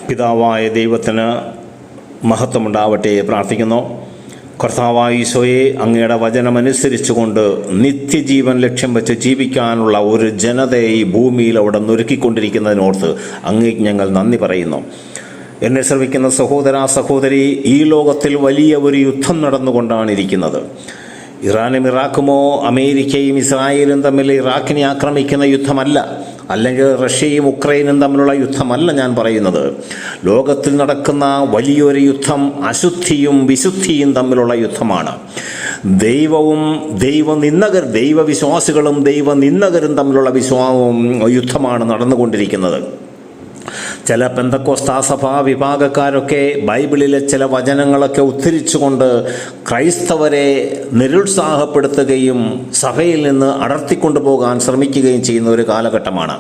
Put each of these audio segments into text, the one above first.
പിതാവായ ദൈവത്തിന് മഹത്വമുണ്ടാവട്ടെ പ്രാർത്ഥിക്കുന്നു. കർത്താവായ ഈശോയെ, അങ്ങയുടെ വചനമനുസരിച്ചുകൊണ്ട് നിത്യജീവൻ ലക്ഷ്യം വെച്ച് ജീവിക്കാനുള്ള ഒരു ജനതയെ ഈ ഭൂമിയിൽ അവിടെ ഒരുക്കിക്കൊണ്ടിരിക്കുന്നതിനോർത്ത് അങ്ങേക്ക് ഞങ്ങൾ നന്ദി പറയുന്നു. എന്നെ ശ്രമിക്കുന്ന സഹോദര സഹോദരി, ഈ ലോകത്തിൽ വലിയ ഒരു യുദ്ധം നടന്നുകൊണ്ടാണ് ഇരിക്കുന്നത്. ഇറാനും ഇറാഖുമോ അമേരിക്കയും ഇസ്രായേലും തമ്മിൽ ഇറാഖിനെ ആക്രമിക്കുന്ന യുദ്ധമല്ല, അല്ലെങ്കിൽ റഷ്യയും ഉക്രൈനും തമ്മിലുള്ള യുദ്ധമല്ല ഞാൻ പറയുന്നത്. ലോകത്തിൽ നടക്കുന്ന വലിയൊരു യുദ്ധം അശുദ്ധിയും വിശുദ്ധിയും തമ്മിലുള്ള യുദ്ധമാണ്. ദൈവവും ദൈവവിശ്വാസികളും ദൈവനിന്ദകരും തമ്മിലുള്ള യുദ്ധമാണ് നടന്നുകൊണ്ടിരിക്കുന്നത്. ചില പെന്തക്കോസ്താ സഭാ വിഭാഗക്കാരൊക്കെ ബൈബിളിലെ ചില വചനങ്ങളൊക്കെ ഉദ്ധരിച്ചുകൊണ്ട് ക്രൈസ്തവരെ നിരുത്സാഹപ്പെടുത്തുകയും സഭയിൽ നിന്ന് അടർത്തിക്കൊണ്ടുപോകാൻ ശ്രമിക്കുകയും ചെയ്യുന്ന ഒരു കാലഘട്ടമാണ്.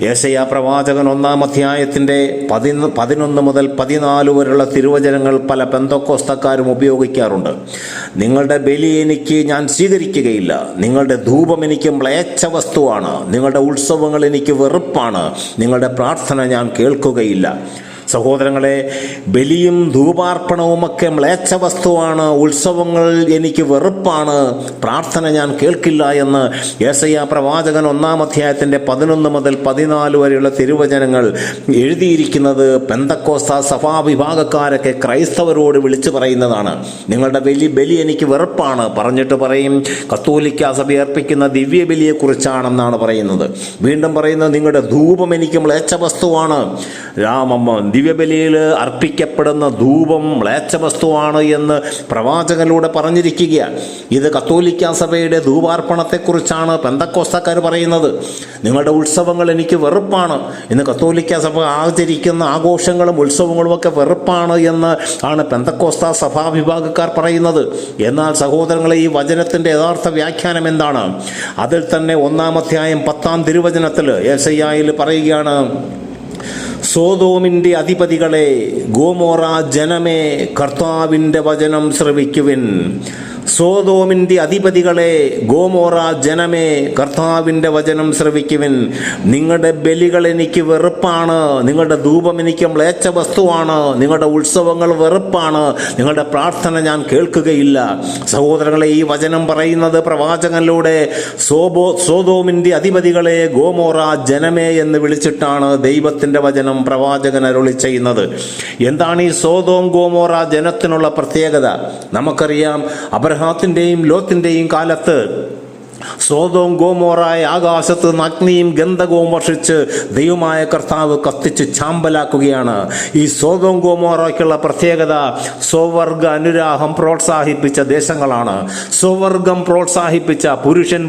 യെശയ്യാ പ്രവാചകൻ 1-ാം അധ്യായത്തിൻ്റെ 11 മുതൽ 14 വരെയുള്ള തിരുവചനങ്ങൾ പല പെന്തക്കോസ്തക്കാരും ഉപയോഗിക്കാറുണ്ട്. നിങ്ങളുടെ ബലി എനിക്ക് ഞാൻ സ്വീകരിക്കുകയില്ല, നിങ്ങളുടെ ധൂപം എനിക്ക് മ്ലേച്ഛ വസ്തുവാണ്, നിങ്ങളുടെ ഉത്സവങ്ങൾ എനിക്ക് വെറുപ്പാണ്, നിങ്ങളുടെ പ്രാർത്ഥന ഞാൻ കേൾക്കുകയില്ല. സഹോദരങ്ങളെ, ബലിയും ധൂപാർപ്പണവുമൊക്കെ മ്ലേച്ഛ വസ്തുവാണ്, ഉത്സവങ്ങൾ എനിക്ക് വെറുപ്പാണ്, പ്രാർത്ഥന ഞാൻ കേൾക്കില്ല എന്ന് യെശയ്യാ പ്രവാചകൻ 1-ാം അധ്യായത്തിൻ്റെ 11 മുതൽ 14 വരെയുള്ള തിരുവചനങ്ങൾ എഴുതിയിരിക്കുന്നത് പെന്തക്കോസ്താ സഭാ വിഭാഗക്കാരൊക്കെ ക്രൈസ്തവരോട് വിളിച്ചു പറയുന്നതാണ്. നിങ്ങളുടെ ബലി എനിക്ക് വെറുപ്പാണ് പറഞ്ഞിട്ട് പറയും കത്തോലിക്ക സഭ അർപ്പിക്കുന്ന ദിവ്യബലിയെക്കുറിച്ചാണെന്നാണ് പറയുന്നത്. വീണ്ടും പറയുന്നത് നിങ്ങളുടെ ധൂപം എനിക്ക് മ്ലേച്ഛ വസ്തുവാണ്. ദിവ്യബലിയിൽ അർപ്പിക്കപ്പെടുന്ന ധൂപം മ്ലേച്ഛ വസ്തുവാണ് എന്ന് പ്രവാചകനിലൂടെ പറഞ്ഞിരിക്കുകയാണ്. ഇത് കത്തോലിക്ക സഭയുടെ ധൂപാർപ്പണത്തെക്കുറിച്ചാണ് പെന്തക്കോസ്തക്കാർ പറയുന്നത്. നിങ്ങളുടെ ഉത്സവങ്ങൾ എനിക്ക് വെറുപ്പാണ്. ഇന്ന് കത്തോലിക്ക സഭ ആചരിക്കുന്ന ആഘോഷങ്ങളും ഉത്സവങ്ങളും ഒക്കെ വെറുപ്പാണ് എന്ന് ആണ് പെന്തക്കോസ്താ സഭാ വിഭാഗക്കാർ പറയുന്നത്. എന്നാൽ സഹോദരങ്ങളെ, ഈ വചനത്തിൻ്റെ യഥാർത്ഥ വ്യാഖ്യാനം എന്താണ്? അതിൽ തന്നെ 1-ാം അധ്യായം 10-ാം തിരുവചനത്തിൽ യെശയ്യായിൽ പറയുകയാണ്, സോദോമിൻ്റെ അധിപതികളെ, ഗോമോറ ജനമേ, കർത്താവിൻ്റെ വചനം ശ്രവിക്കുവിൻ. സോദോമിൻ്റെ അധിപതികളെ, ഗോമോറ ജനമേ, കർത്താവിൻ്റെ വചനം ശ്രവിക്കുവിൻ. നിങ്ങളുടെ ബലികൾ എനിക്ക് വെറുപ്പാണ്, നിങ്ങളുടെ ധൂപം എനിക്ക് മ്ലേച്ഛ വസ്തുവാണ്, നിങ്ങളുടെ ഉത്സവങ്ങൾ വെറുപ്പാണ്, നിങ്ങളുടെ പ്രാർത്ഥന ഞാൻ കേൾക്കുകയില്ല. സഹോദരങ്ങളെ, ഈ വചനം പറയുന്നത് പ്രവാചകനിലൂടെ സോദോമിൻ്റെ അധിപതികളെ, ഗോമോറ ജനമേ എന്ന് വിളിച്ചിട്ടാണ് ദൈവത്തിൻ്റെ വചനം പ്രവാചകൻ അരുളി ചെയ്യുന്നത്. എന്താണ് ഈ സോദോം ഗോമോറ ജനത്തിനുള്ള പ്രത്യേകത? നമുക്കറിയാം, അബ്രഹാത്തിൻ്റെയും ലോത്തിൻ്റെയും കാലത്ത് സോദോം ഗോമോറായ ആകാശത്ത് അഗ്നിയും ഗന്ധകവും വർഷിച്ച് ദൈവമായ കർത്താവ് കത്തിച്ച് ചാമ്പലാക്കുകയാണ്. ഈ സോദോം ഗോമോറയ്ക്കുള്ള പ്രത്യേകത സ്വവർഗ അനുരാഗം പ്രോത്സാഹിപ്പിച്ച ദേശങ്ങളാണ്. സ്വവർഗം പ്രോത്സാഹിപ്പിച്ച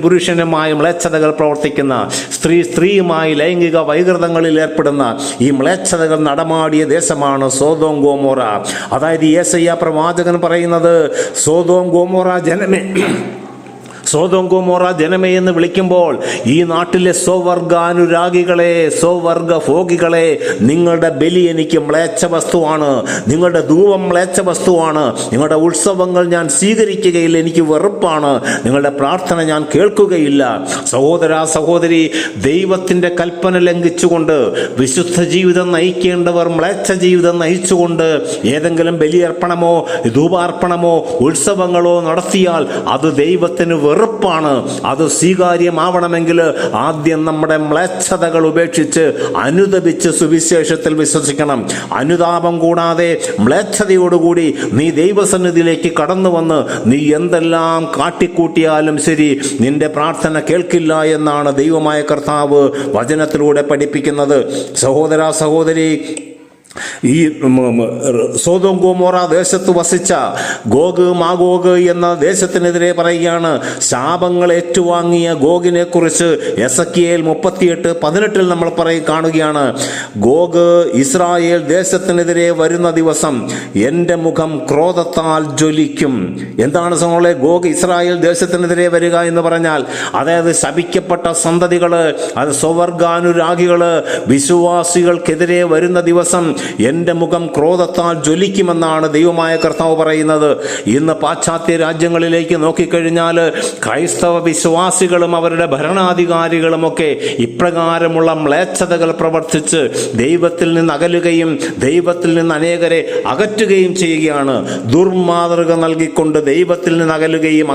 പുരുഷനുമായി മ്ലേച്ഛതകൾ പ്രവർത്തിക്കുന്ന, സ്ത്രീയുമായി ലൈംഗിക വൈകൃതങ്ങളിൽ ഏർപ്പെടുന്ന ഈ മ്ലേച്ഛതകൾ നടമാടിയ ദേശമാണ് സോദോം ഗോമോറ. അതായത് യെശയ്യാ പ്രവാചകൻ പറയുന്നത്, സോദോം ഗോമോറ ജനമേ എന്ന് വിളിക്കുമ്പോൾ ഈ നാട്ടിലെ സ്വവർഗാനുരാഗികളെ, സ്വവർഗഭോഗികളെ, നിങ്ങളുടെ ബലി എനിക്ക് മ്ലേച്ഛ വസ്തുവാണ്, നിങ്ങളുടെ ധൂപം മ്ലേച്ഛ വസ്തുവാണ്, നിങ്ങളുടെ ഉത്സവങ്ങൾ ഞാൻ സ്വീകരിക്കുകയില്ല, എനിക്ക് വെറുപ്പാണ്, നിങ്ങളുടെ പ്രാർത്ഥന ഞാൻ കേൾക്കുകയില്ല. സഹോദര സഹോദരി, ദൈവത്തിൻ്റെ കൽപ്പന ലംഘിച്ചുകൊണ്ട് വിശുദ്ധ ജീവിതം നയിക്കേണ്ടവർ മ്ലേച്ഛ ജീവിതം നയിച്ചുകൊണ്ട് ഏതെങ്കിലും ബലിയർപ്പണമോ ധൂപാർപ്പണമോ ഉത്സവങ്ങളോ നടത്തിയാൽ അത് ദൈവത്തിന് വെറുപ്പാണ്. അത് സ്വീകാര്യമാവണമെങ്കിൽ ആദ്യം നമ്മുടെ മ്ലേച്ഛതകൾ ഉപേക്ഷിച്ച് അനുതപിച്ച് സുവിശേഷത്തിൽ വിശ്വസിക്കണം. അനുതാപം കൂടാതെ മ്ലേച്ഛതയോടുകൂടി നീ ദൈവസന്നിധിയിലേക്ക് കടന്നു വന്ന് നീ എന്തെല്ലാം കാട്ടിക്കൂട്ടിയാലും ശരി, നിന്റെ പ്രാർത്ഥന കേൾക്കില്ല എന്നാണ് ദൈവമായ കർത്താവ് വചനത്തിലൂടെ പഠിപ്പിക്കുന്നത്. സഹോദര സഹോദരി, ഈ സോദോം ഗോമോറ ദേശത്ത് വസിച്ച ഗോഗ് മാഗോഗ് എന്ന ദേശത്തിനെതിരെ പറയുകയാണ്. ശാപങ്ങൾ ഏറ്റുവാങ്ങിയ ഗോഗിനെ കുറിച്ച് എസെക്കിയേൽ 38:18 നമ്മൾ കാണുകയാണ്. ഗോഗ് ഇസ്രായേൽ ദേശത്തിനെതിരെ വരുന്ന ദിവസം എൻ്റെ മുഖം ക്രോധത്താൽ ജ്വലിക്കും. എന്താണ് സഹോദരങ്ങളെ ഗോഗ് ഇസ്രായേൽ ദേശത്തിനെതിരെ വരിക എന്ന് പറഞ്ഞാൽ? അതായത് ശപിക്കപ്പെട്ട സന്തതികള്, അത് സ്വവർഗാനുരാഗികള്, വിശ്വാസികൾക്കെതിരെ വരുന്ന ദിവസം എൻ്റെ മുഖം ക്രോധത്താൽ ജ്വലിക്കുമെന്നാണ് ദൈവമായ കർത്താവ് പറയുന്നത്. ഇന്ന് പാശ്ചാത്യ രാജ്യങ്ങളിലേക്ക് നോക്കിക്കഴിഞ്ഞാൽ ക്രൈസ്തവ വിശ്വാസികളും അവരുടെ ഭരണാധികാരികളുമൊക്കെ ഇപ്രകാരമുള്ള മ്ലേച്ഛതകൾ പ്രവർത്തിച്ച് ദൈവത്തിൽ നിന്ന് അകലുകയും ദൈവത്തിൽ നിന്ന് അനേകരെ അകറ്റുകയും ചെയ്യുകയാണ്. ദുർമാതൃക നൽകിക്കൊണ്ട് ദൈവത്തിൽ നിന്ന്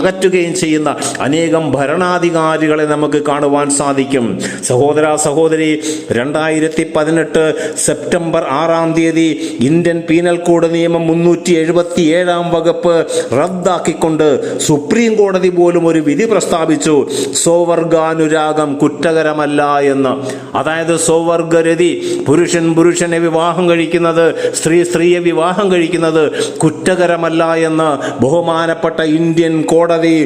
അകറ്റുകയും ചെയ്യുന്ന അനേകം ഭരണാധികാരികളെ നമുക്ക് കാണുവാൻ സാധിക്കും. സഹോദര സഹോദരി, 2018 സെപ്റ്റംബർ 6 ഇന്ത്യൻ പീനൽ കോഡ് നിയമം 377 വകുപ്പ് റദ്ദാക്കിക്കൊണ്ട് സുപ്രീം കോടതി പോലും ഒരു വിധി പ്രസ്താവിച്ചു. സ്വവർഗാനുരാഗം കുറ്റകരമല്ല എന്ന്. അതായത് സ്വവർഗരതി, പുരുഷൻ പുരുഷനെ വിവാഹം കഴിക്കുന്നത്, സ്ത്രീ സ്ത്രീയെ വിവാഹം കഴിക്കുന്നത് കുറ്റകരമല്ല എന്ന് ബഹുമാനപ്പെട്ട ഇന്ത്യൻ കോടതി,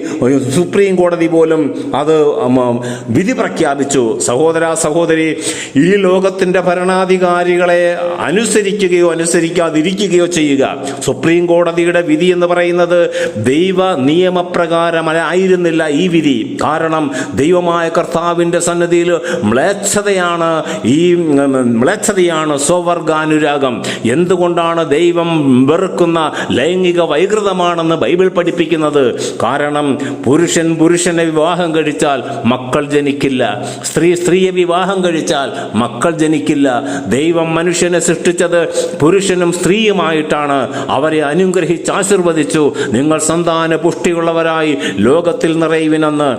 സുപ്രീം കോടതി പോലും അത് വിധി പ്രഖ്യാപിച്ചു. സഹോദര സഹോദരി, ഈ ലോകത്തിന്റെ ഭരണാധികാരികളെ അനുസരിക്കുകയോ അനുസരിക്കാതിരിക്കുകയോ ചെയ്യുക. സുപ്രീം കോടതിയുടെ വിധി എന്ന് പറയുന്നത് ദൈവ നിയമപ്രകാരമായിരുന്നില്ല ഈ വിധി. കാരണം ദൈവമായ കർത്താവിന്റെ സന്നിധിയിൽ മ്ലേച്ഛതയാണ് സ്വവർഗാനുരാഗം. എന്തുകൊണ്ടാണ് ദൈവം വെറുക്കുന്ന ലൈംഗിക വൈകൃതമാണെന്ന് ബൈബിൾ പഠിപ്പിക്കുന്നത്? കാരണം പുരുഷൻ പുരുഷനെ വിവാഹം കഴിച്ചാൽ മക്കൾ ജനിക്കില്ല, സ്ത്രീ സ്ത്രീയെ വിവാഹം കഴിച്ചാൽ മക്കൾ ജനിക്കില്ല. ദൈവം മനുഷ്യനെ സൃഷ്ടിച്ചത് പുരുഷനും സ്ത്രീയുമായിട്ടാണ്. അവരെ അനുഗ്രഹിച്ച് ആശീർവദിച്ചു. നിങ്ങൾ സന്താന പുഷ്ടിയുള്ളവരായി ലോകത്തിൽ നിറയുവിനെന്ന്.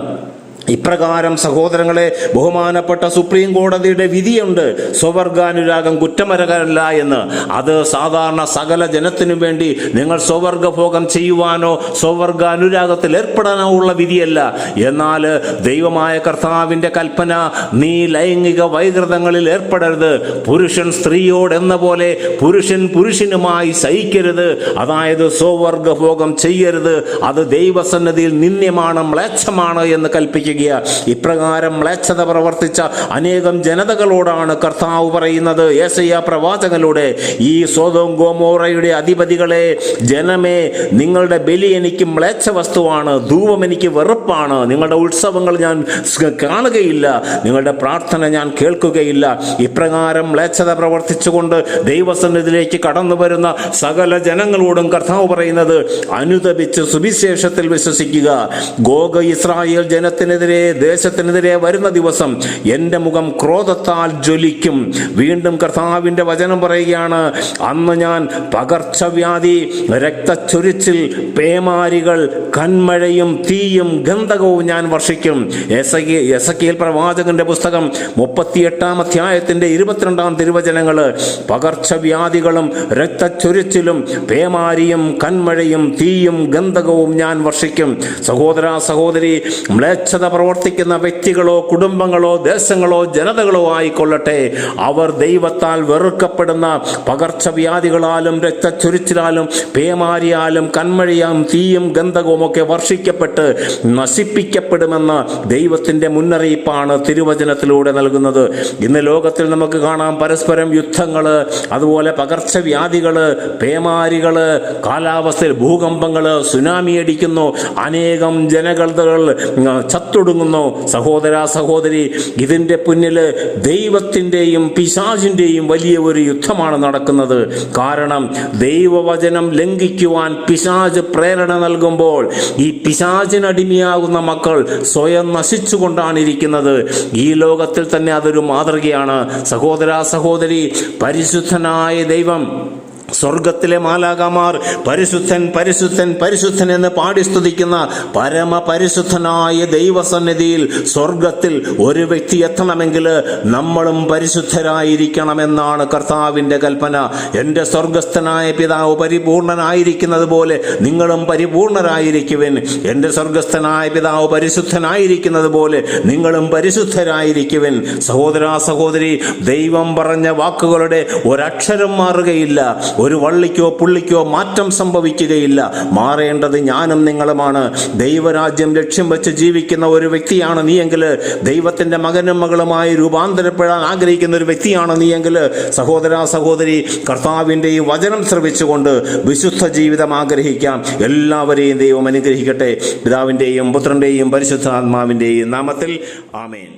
ഇപ്രകാരം സഹോദരങ്ങളെ, ബഹുമാനപ്പെട്ട സുപ്രീം കോടതിയുടെ വിധിയുണ്ട് സ്വവർഗാനുരാഗം കുറ്റമരകരല്ല എന്ന്. അത് സാധാരണ സകല ജനത്തിനു വേണ്ടി നിങ്ങൾ സ്വവർഗഭോഗം ചെയ്യുവാനോ സ്വവർഗാനുരാഗത്തിൽ ഏർപ്പെടാനോ ഉള്ള വിധിയല്ല. എന്നാൽ ദൈവമായ കർത്താവിന്റെ കൽപ്പന, നീ ലൈംഗിക വൈകൃതങ്ങളിൽ ഏർപ്പെടരുത്, പുരുഷൻ സ്ത്രീയോടെന്ന പോലെ പുരുഷൻ പുരുഷനുമായി സഹിക്കരുത്, അതായത് സ്വവർഗഭോഗം ചെയ്യരുത്. അത് ദൈവസന്നിധിയിൽ നിന്ദ്യമാണ്, മ്ലേച്ഛമാണ് എന്ന് കൽപ്പിക്കുക. ഇപ്രകാരം മ്ലേച്ഛത പ്രവർത്തിച്ച അനേകം ജനതകളോടാണ് കർത്താവ് പറയുന്നത് യെശയ്യാ പ്രവാചകനിലൂടെ, ഈ സൊദോം ഗൊമോറയുടെ അധിപതികളെ, ജനമേ, നിങ്ങളുടെ ബലി എനിക്ക് മ്ലേച്ഛ വസ്തുവാണ്, ധൂപം എനിക്ക് വെറുപ്പാണ്, നിങ്ങളുടെ ഉത്സവങ്ങൾ ഞാൻ കാണുകയില്ല, നിങ്ങളുടെ പ്രാർത്ഥന ഞാൻ കേൾക്കുകയില്ല. ഇപ്രകാരം മ്ലേച്ഛത പ്രവർത്തിച്ചുകൊണ്ട് ദൈവസന്നിധിയിലേക്ക് കടന്നു വരുന്ന സകല ജനങ്ങളോടും കർത്താവ് പറയുന്നത്, അനുതപിച്ച് സുവിശേഷത്തിൽ വിശ്വസിക്കുക. ഗോഗ് ഇസ്രായേൽ ദേശത്തിനെതിരെ വരുന്ന ദിവസം എൻ്റെ മുഖം ക്രോധത്താൽ ജ്വലിക്കും. വീണ്ടും കർത്താവിന്റെ വചനം പറയുകയാണ്, അന്ന് ഞാൻ പകർച്ചവ്യാധി, രക്തച്ചൊരിച്ചിൽ, പേമാരികൾ, കന്മഴയും തീയും ഗന്ധകവും ഞാൻ വർഷിക്കും. എസെക്കിയേൽ പ്രവാചകന്റെ പുസ്തകം 38 അധ്യായത്തിന്റെ 22 തിരുവചനങ്ങൾ. പകർച്ചവ്യാധികളും രക്തച്ചൊരിച്ചിലും പേമാരിയും കന്മഴയും തീയും ഗന്ധകവും ഞാൻ വർഷിക്കും. സഹോദര സഹോദരി, മ്ലേച്ഛത പ്രവർത്തിക്കുന്ന വ്യക്തികളോ കുടുംബങ്ങളോ ദേശങ്ങളോ ജനതകളോ ആയിക്കൊള്ളട്ടെ, അവർ ദൈവത്താൽ വെറുക്കപ്പെടുന്ന പകർച്ചവ്യാധികളാലും രക്തച്ചൊരിച്ചിലാലും പേമാരിയാലും കന്മഴയാലും തീയും ഗന്ധകവും ഒക്കെ വർഷിക്കപ്പെട്ട് നശിപ്പിക്കപ്പെടുമെന്ന ദൈവത്തിന്റെ മുന്നറിയിപ്പാണ് തിരുവചനത്തിലൂടെ നൽകുന്നത്. ഇന്ന് ലോകത്തിൽ നമുക്ക് കാണാം പരസ്പരം യുദ്ധങ്ങള്, അതുപോലെ പകർച്ചവ്യാധികള്, പേമാരികള്, കാലാവസ്ഥയിൽ ഭൂകമ്പങ്ങള്, സുനാമി അടിക്കുന്നു, അനേകം ജനകൾ ചത്തൊടുങ്ങുന്നു. സഹോദര സഹോദരി, ഇതിന്റെ പിന്നില് ദൈവത്തിന്റെയും പിശാചിന്റെയും വലിയ ഒരു യുദ്ധമാണ് നടക്കുന്നത്. കാരണം ദൈവവചനം ലംഘിക്കുവാൻ പിശാച് പ്രേരണ നൽകുമ്പോൾ ഈ പിശാചിനടിമയാകുന്ന മക്കൾ സ്വയം നശിച്ചുകൊണ്ടാണ് ഇരിക്കുന്നത്. ഈ ലോകത്തിൽ തന്നെ അതൊരു മാതൃകയാണ്. സഹോദര സഹോദരി, പരിശുദ്ധനായ ദൈവം, സ്വർഗത്തിലെ മാലാഖമാർ പരിശുദ്ധൻ പരിശുദ്ധൻ പരിശുദ്ധൻ എന്ന് പാടി സ്തുതിക്കുന്ന പരമപരിശുദ്ധനായ ദൈവസന്നിധിയിൽ സ്വർഗത്തിൽ ഒരു വ്യക്തി എത്തണമെങ്കിൽ നമ്മളും പരിശുദ്ധരായിരിക്കണമെന്നാണ് കർത്താവിന്റെ കൽപ്പന. എൻ്റെ സ്വർഗസ്ഥനായ പിതാവ് പരിപൂർണനായിരിക്കുന്നത് പോലെ നിങ്ങളും പരിപൂർണരായിരിക്കുവിൻ. എൻ്റെ സ്വർഗസ്ഥനായ പിതാവ് പരിശുദ്ധനായിരിക്കുന്നത് പോലെ നിങ്ങളും പരിശുദ്ധരായിരിക്കുവിൻ. സഹോദര സഹോദരി, ദൈവം പറഞ്ഞ വാക്കുകളുടെ ഒരക്ഷരം മാറുകയില്ല, ഒരു വള്ളിക്കോ പുള്ളിക്കോ മാറ്റം സംഭവിക്കുകയില്ല. മാറേണ്ടത് ഞാനും നിങ്ങളുമാണ്. ദൈവരാജ്യം ലക്ഷ്യം വെച്ച് ജീവിക്കുന്ന ഒരു വ്യക്തിയാണ് നീയെങ്കിൽ, ദൈവത്തിന്റെ മകനും മകളുമായി രൂപാന്തരപ്പെടാൻ ആഗ്രഹിക്കുന്ന ഒരു വ്യക്തിയാണ് നീയെങ്കിൽ, സഹോദര സഹോദരി, കർത്താവിന്റെ ഈ വചനം ശ്രവിച്ചുകൊണ്ട് വിശുദ്ധ ജീവിതം ആഗ്രഹിക്കാം. എല്ലാവരെയും ദൈവം അനുഗ്രഹിക്കട്ടെ. പിതാവിന്റെയും പുത്രന്റെയും പരിശുദ്ധാത്മാവിന്റെയും നാമത്തിൽ ആമേൻ.